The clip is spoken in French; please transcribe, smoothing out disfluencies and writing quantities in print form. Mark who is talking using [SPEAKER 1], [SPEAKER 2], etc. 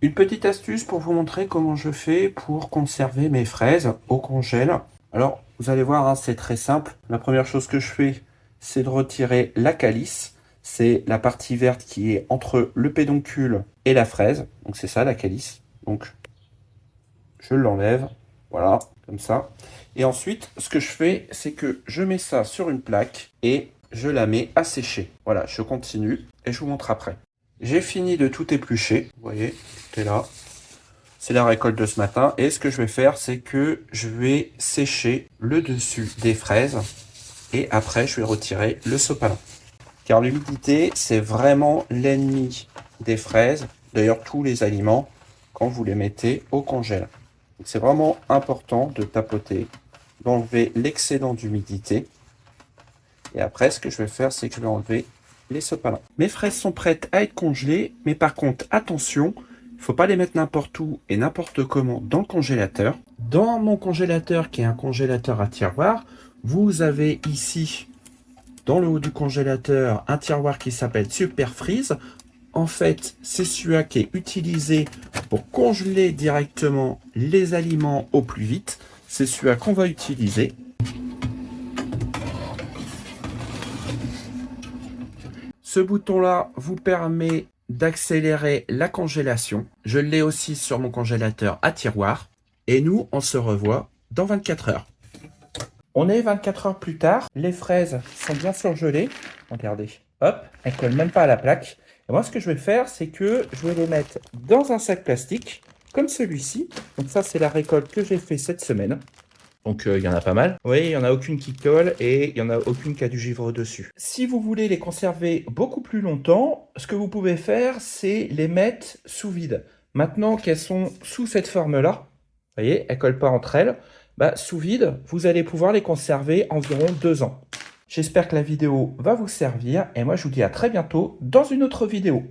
[SPEAKER 1] Une petite astuce pour vous montrer comment je fais pour conserver mes fraises au congèle. Alors, vous allez voir, hein, c'est très simple. La première chose que je fais, c'est de retirer la calice. C'est la partie verte qui est entre le pédoncule et la fraise. Donc c'est ça la calice. Donc je l'enlève, voilà, comme ça. Et ensuite, ce que je fais, c'est que je mets ça sur une plaque et je la mets à sécher. Voilà, je continue et je vous montre après. J'ai fini de tout éplucher, vous voyez, tout est là. C'est la récolte de ce matin. Et ce que je vais faire, c'est que je vais sécher le dessus des fraises. Et après, je vais retirer le sopalin. Car l'humidité, c'est vraiment l'ennemi des fraises. D'ailleurs, tous les aliments, quand vous les mettez au congèle. C'est vraiment important de tapoter, d'enlever l'excédent d'humidité. Et après, ce que je vais faire, c'est que je vais enlever les sopalins. Mes fraises sont prêtes à être congelées, mais par contre, attention, il ne faut pas les mettre n'importe où et n'importe comment dans le congélateur. Dans mon congélateur, qui est un congélateur à tiroir, vous avez ici, dans le haut du congélateur, un tiroir qui s'appelle Super Freeze. En fait, c'est celui qui est utilisé pour congeler directement les aliments au plus vite. C'est celui qu'on va utiliser. Ce bouton-là vous permet d'accélérer la congélation. Je l'ai aussi sur mon congélateur à tiroir. Et nous, on se revoit dans 24 heures. On est 24 heures plus tard. Les fraises sont bien surgelées. Regardez, hop, elles ne collent même pas à la plaque. Et moi, ce que je vais faire, c'est que je vais les mettre dans un sac plastique, comme celui-ci. Donc ça, c'est la récolte que j'ai fait cette semaine. Donc il y en a pas mal. Vous voyez, il n'y en a aucune qui colle et il n'y en a aucune qui a du givre dessus. Si vous voulez les conserver beaucoup plus longtemps, ce que vous pouvez faire, c'est les mettre sous vide. Maintenant qu'elles sont sous cette forme-là, vous voyez, elles ne collent pas entre elles, sous vide, vous allez pouvoir les conserver environ 2 ans. J'espère que la vidéo va vous servir et moi je vous dis à très bientôt dans une autre vidéo.